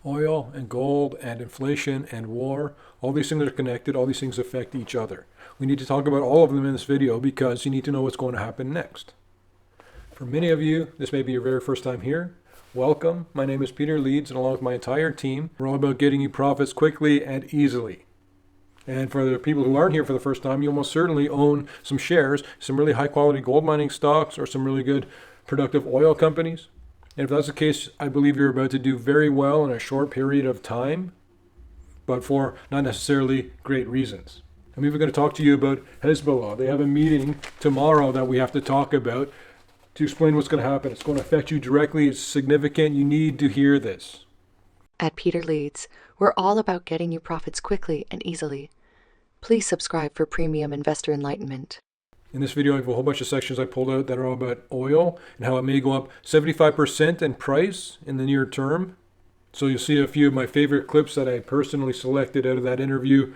Oil and gold and inflation and war, all these things are connected, all these things affect each other. We need to talk about all of them in this video because you need to know what's going to happen next. For many of you, this may be your very first time here. Welcome. My name is Peter Leeds, and along with my entire team, we're all about getting you profits quickly and easily. And for the people who aren't here for the first time, you almost certainly own some shares, some really high quality gold mining stocks, or some really good productive oil companies. And if that's the case, I believe you're about to do very well in a short period of time, but for not necessarily great reasons. I'm even going to talk to you about Hezbollah. They have a meeting tomorrow that we have to talk about to explain what's going to happen. It's going to affect you directly. It's significant. You need to hear this. At Peter Leeds, we're all about getting you profits quickly and easily. Please subscribe for premium investor enlightenment. In this video, I have a whole bunch of sections I pulled out that are all about oil and how it may go up 75% in price in the near term. So you'll see a few of my favorite clips that I personally selected out of that interview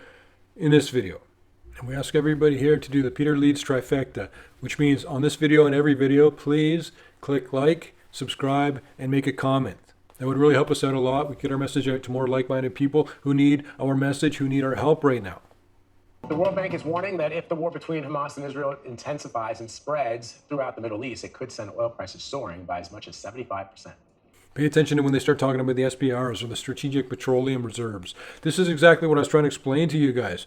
in this video. And we ask everybody here to do the Peter Leeds trifecta, which means on this video and every video, please click like, subscribe, and make a comment. That would really help us out a lot. We get our message out to more like-minded people who need our message, who need our help right now. The World Bank is warning that if the war between Hamas and Israel intensifies and spreads throughout the Middle East, it could send oil prices soaring by as much as 75%. Pay attention to when they start talking about the SPRs, or the Strategic Petroleum Reserves. This is exactly what I was trying to explain to you guys.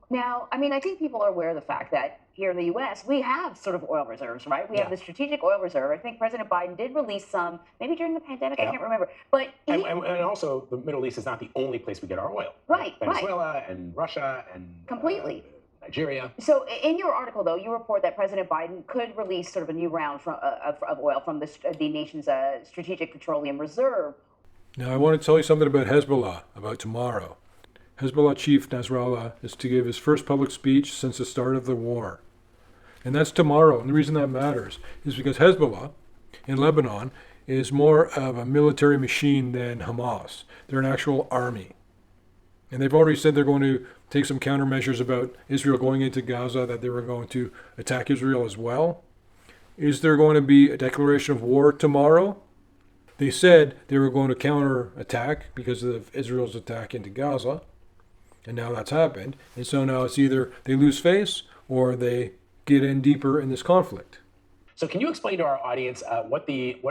Now, I think people are aware of the fact that here in the U.S., we have sort of oil reserves, right? We have the Strategic Oil Reserve. I think President Biden did release some, maybe during the pandemic, I can't remember. But and also, the Middle East is not the only place we get our oil. Right. Venezuela and Russia and completely. Nigeria. So in your article, though, you report that President Biden could release sort of a new round of oil from the nation's Strategic Petroleum Reserve. Now, I want to tell you something about Hezbollah, about tomorrow. Hezbollah chief Nasrallah is to give his first public speech since the start of the war. And that's tomorrow. And the reason that matters is because Hezbollah in Lebanon is more of a military machine than Hamas. They're an actual army. And they've already said they're going to take some countermeasures about Israel going into Gaza, that they were going to attack Israel as well. Is there going to be a declaration of war tomorrow? They said they were going to counterattack because of Israel's attack into Gaza. And now that's happened. And so now it's either they lose face or they get in deeper in this conflict. So can you explain to our audience what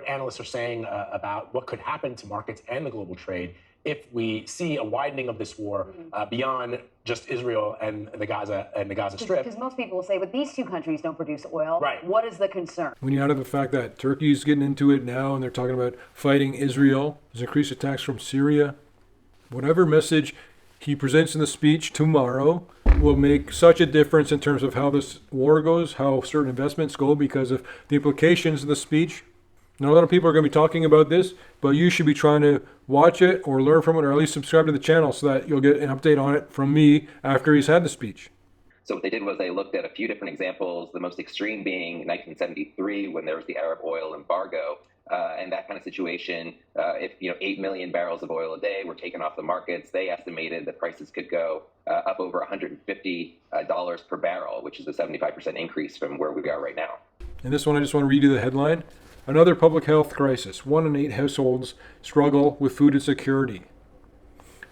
analysts are saying about what could happen to markets and the global trade if we see a widening of this war beyond just Israel and the Gaza Strip? Because most people will say, but these two countries don't produce oil. Right. What is the concern? When you add up the fact that Turkey's getting into it now and they're talking about fighting Israel, there's increased attacks from Syria, whatever message he presents in the speech tomorrow will make such a difference in terms of how this war goes, how certain investments go because of the implications of the speech. Now, a lot of people are going to be talking about this, but you should be trying to watch it or learn from it or at least subscribe to the channel so that you'll get an update on it from me after he's had the speech. So what they did was they looked at a few different examples, the most extreme being 1973 when there was the Arab oil embargo. And that kind of situation, if 8 million barrels of oil a day were taken off the markets, they estimated that prices could go up over $150 per barrel, which is a 75% increase from where we are right now. And this one, I just want to read you the headline. Another public health crisis. 1 in 8 households struggle with food insecurity.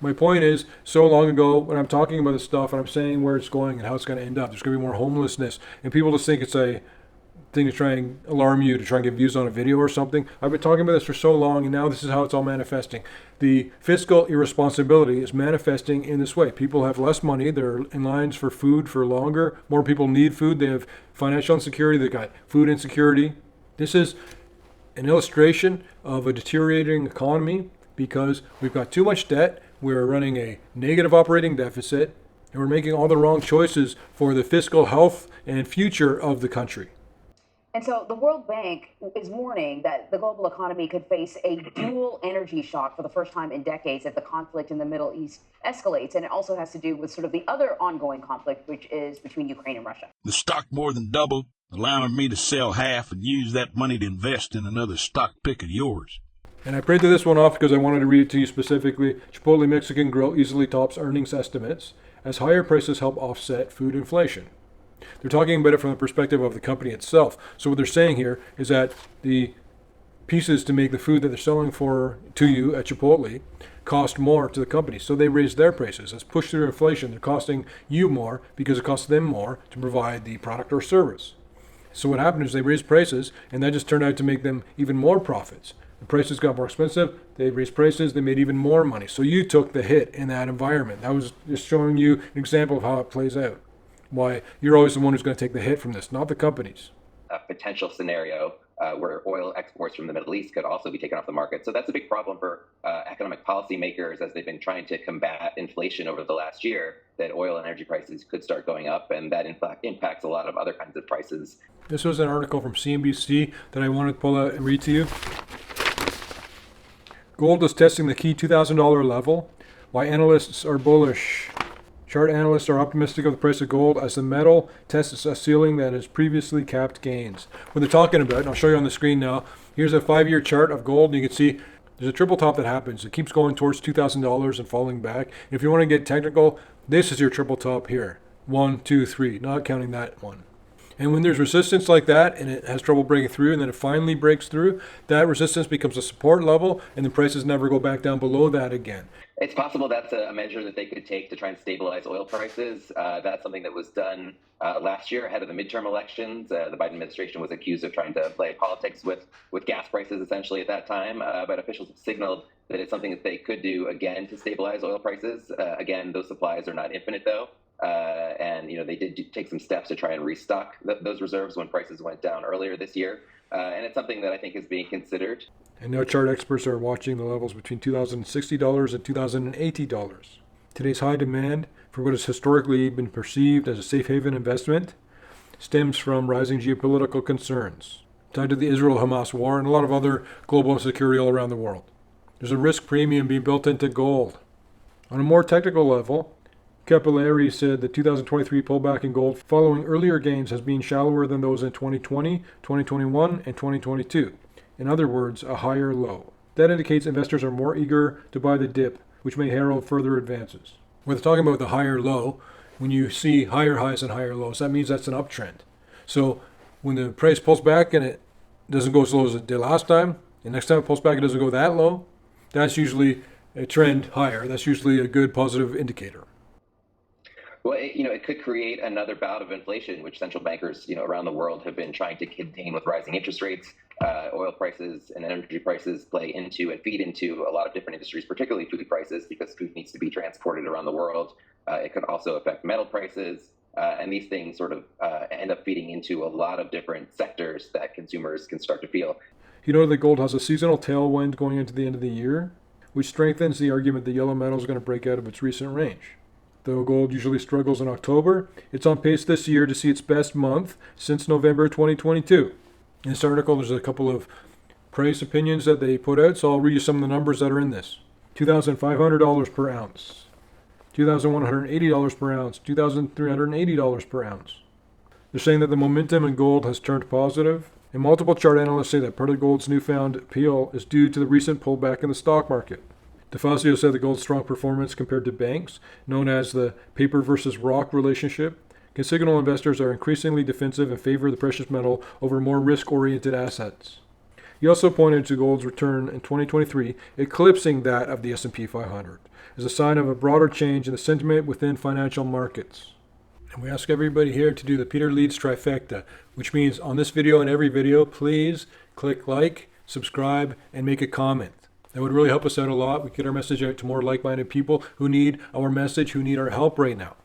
My point is, so long ago, when I'm talking about this stuff and I'm saying where it's going and how it's going to end up, there's going to be more homelessness. And people just think it's a thing to try and alarm you, to try and get views on a video or something. I've been talking about this for so long, and now this is how it's all manifesting. The fiscal irresponsibility is manifesting in this way. People have less money. They're in lines for food for longer. More people need food. They have financial insecurity. They've got food insecurity. This is an illustration of a deteriorating economy because we've got too much debt. We're running a negative operating deficit, and we're making all the wrong choices for the fiscal health and future of the country. And so the World Bank is warning that the global economy could face a dual energy shock for the first time in decades if the conflict in the Middle East escalates. And it also has to do with sort of the other ongoing conflict, which is between Ukraine and Russia. The stock more than doubled, allowing me to sell half and use that money to invest in another stock pick of yours. And I printed this one off because I wanted to read it to you specifically. Chipotle Mexican Grill easily tops earnings estimates as higher prices help offset food inflation. They're talking about it from the perspective of the company itself. So what they're saying here is that the pieces to make the food that they're selling to you at Chipotle, cost more to the company. So they raise their prices. It's pushed through inflation. They're costing you more because it costs them more to provide the product or service. So what happened is they raised prices, and that just turned out to make them even more profits. The prices got more expensive. They raised prices. They made even more money. So you took the hit in that environment. That was just showing you an example of how it plays out. Why you're always the one who's going to take the hit from this, not the companies. A potential scenario where oil exports from the Middle East could also be taken off the market. So that's a big problem for economic policymakers as they've been trying to combat inflation over the last year, that oil and energy prices could start going up, and that in fact impacts a lot of other kinds of prices. This was an article from CNBC that I wanted to pull out and read to you. Gold is testing the key $2,000 level. Why analysts are bullish. Chart analysts are optimistic of the price of gold as the metal tests a ceiling that has previously capped gains. What they're talking about, and I'll show you on the screen now, here's a 5-year chart of gold, and you can see there's a triple top that happens. It keeps going towards $2,000 and falling back. If you want to get technical, this is your triple top here. 1, 2, 3, not counting that one. And when there's resistance like that and it has trouble breaking through and then it finally breaks through, that resistance becomes a support level and the prices never go back down below that again. It's possible that's a measure that they could take to try and stabilize oil prices. That's something that was done last year ahead of the midterm elections. The Biden administration was accused of trying to play politics with gas prices essentially at that time, but officials have signaled that it's something that they could do again to stabilize oil prices. Again, those supplies are not infinite though. And they did take some steps to try and restock those reserves when prices went down earlier this year. And it's something that I think is being considered. And now chart experts are watching the levels between $2,060 and $2,080. Today's high demand for what has historically been perceived as a safe haven investment stems from rising geopolitical concerns tied to the Israel-Hamas war and a lot of other global insecurity all around the world. There's a risk premium being built into gold. On a more technical level, Chipotle said the 2023 pullback in gold following earlier gains has been shallower than those in 2020, 2021, and 2022. In other words, a higher low. That indicates investors are more eager to buy the dip, which may herald further advances. When they're talking about the higher low, when you see higher highs and higher lows, that means that's an uptrend. So when the price pulls back and it doesn't go as low as it did last time, and next time it pulls back it doesn't go that low, that's usually a trend higher. That's usually a good positive indicator. Well, it could create another bout of inflation, which central bankers, around the world have been trying to contain with rising interest rates. Oil prices and energy prices play into and feed into a lot of different industries, particularly food prices, because food needs to be transported around the world. It could also affect metal prices, and these things sort of end up feeding into a lot of different sectors that consumers can start to feel. You know that gold has a seasonal tailwind going into the end of the year, which strengthens the argument that yellow metal is going to break out of its recent range. Though gold usually struggles in October, it's on pace this year to see its best month since November 2022. In this article, there's a couple of price opinions that they put out, so I'll read you some of the numbers that are in this. $2,500 per ounce, $2,180 per ounce, $2,380 per ounce. They're saying that the momentum in gold has turned positive, and multiple chart analysts say that part of gold's newfound appeal is due to the recent pullback in the stock market. DeFazio said that gold's strong performance compared to banks, known as the paper versus rock relationship, can signal investors are increasingly defensive and favor the precious metal over more risk-oriented assets. He also pointed to gold's return in 2023, eclipsing that of the S&P 500, as a sign of a broader change in the sentiment within financial markets. And we ask everybody here to do the Peter Leeds trifecta, which means on this video and every video, please click like, subscribe, and make a comment. That would really help us out a lot. We get our message out to more like-minded people who need our message, who need our help right now.